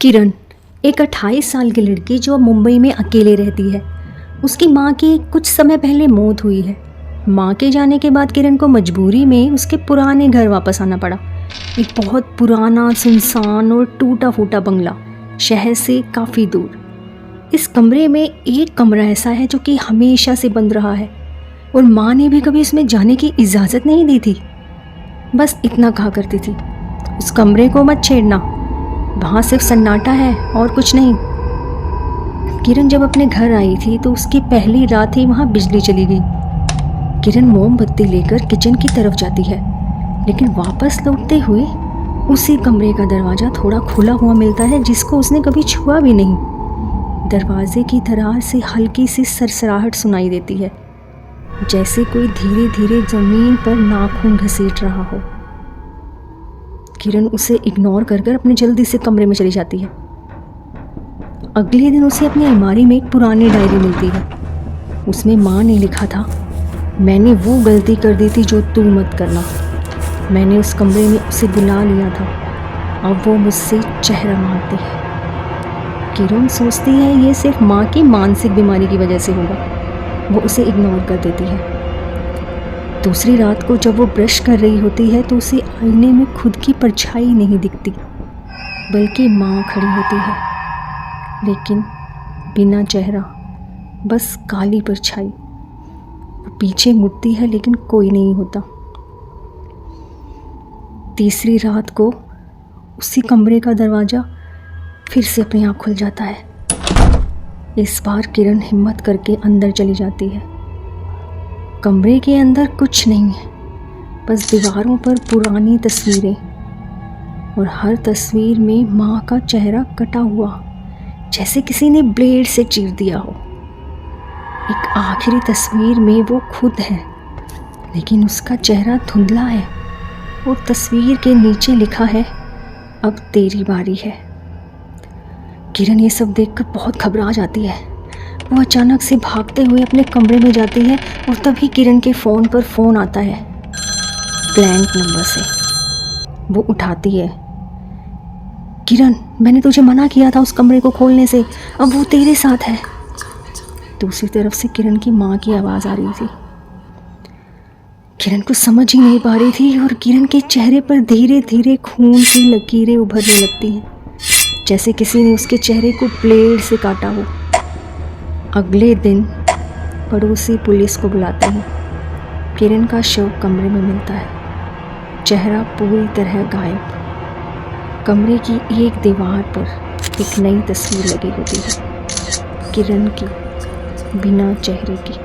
किरण एक 28 साल की लड़की जो अब मुंबई में अकेले रहती है। उसकी माँ की कुछ समय पहले मौत हुई है। माँ के जाने के बाद किरण को मजबूरी में उसके पुराने घर वापस आना पड़ा। एक बहुत पुराना, सुनसान और टूटा फूटा बंगला, शहर से काफ़ी दूर। इस कमरे में एक कमरा ऐसा है जो कि हमेशा से बंद रहा है और माँ ने भी कभी उसमें जाने की इजाज़त नहीं दी थी। बस इतना कहा करती थी, उस कमरे को मत छेड़ना, वहाँ सिर्फ सन्नाटा है और कुछ नहीं। किरण जब अपने घर आई थी तो उसकी पहली रात ही वहाँ बिजली चली गई। किरण मोमबत्ती लेकर किचन की तरफ जाती है, लेकिन वापस लौटते हुए उसी कमरे का दरवाज़ा थोड़ा खुला हुआ मिलता है, जिसको उसने कभी छुआ भी नहीं। दरवाजे की दरार से हल्की सी सरसराहट सुनाई देती है, जैसे कोई धीरे धीरे ज़मीन पर नाखून घसीट रहा हो। किरण उसे इग्नोर कर अपने जल्दी से कमरे में चली जाती है। अगले दिन उसे अपनी अलमारी में एक पुरानी डायरी मिलती है। उसमें माँ ने लिखा था, मैंने वो गलती कर दी थी जो तू मत करना। मैंने उस कमरे में उसे बुला लिया था, अब वो मुझसे चेहरा मांगती है। किरण सोचती है ये सिर्फ माँ की मानसिक बीमारी की वजह से होगा। वो उसे इग्नोर कर देती है। दूसरी रात को जब वो ब्रश कर रही होती है तो उसे आईने में खुद की परछाई नहीं दिखती, बल्कि माँ खड़ी होती है, लेकिन बिना चेहरा, बस काली परछाई। वो पीछे मुड़ती है लेकिन कोई नहीं होता। तीसरी रात को उसी कमरे का दरवाज़ा फिर से अपने आप खुल जाता है। इस बार किरण हिम्मत करके अंदर चली जाती है। कमरे के अंदर कुछ नहीं है, बस दीवारों पर पुरानी तस्वीरें, और हर तस्वीर में माँ का चेहरा कटा हुआ, जैसे किसी ने ब्लेड से चीर दिया हो। एक आखिरी तस्वीर में वो खुद है, लेकिन उसका चेहरा धुंधला है और तस्वीर के नीचे लिखा है, अब तेरी बारी है। किरण ये सब देखकर बहुत घबरा जाती है। वो अचानक से भागते हुए अपने कमरे में जाती है और तभी किरण के फ़ोन पर फ़ोन आता है, ब्लैंक नंबर से। वो उठाती है। किरण, मैंने तुझे मना किया था उस कमरे को खोलने से, अब वो तेरे साथ है। दूसरी तरफ से किरण की माँ की आवाज़ आ रही थी। किरण को समझ ही नहीं पा रही थी और किरण के चेहरे पर धीरे धीरे खून की लकीरें उभरने लगती हैं, जैसे किसी ने उसके चेहरे को ब्लेड से काटा हो। अगले दिन पड़ोसी पुलिस को बुलाते हैं। किरण का शव कमरे में मिलता है, चेहरा पूरी तरह गायब। कमरे की एक दीवार पर एक नई तस्वीर लगी होती है, किरण की, बिना चेहरे की।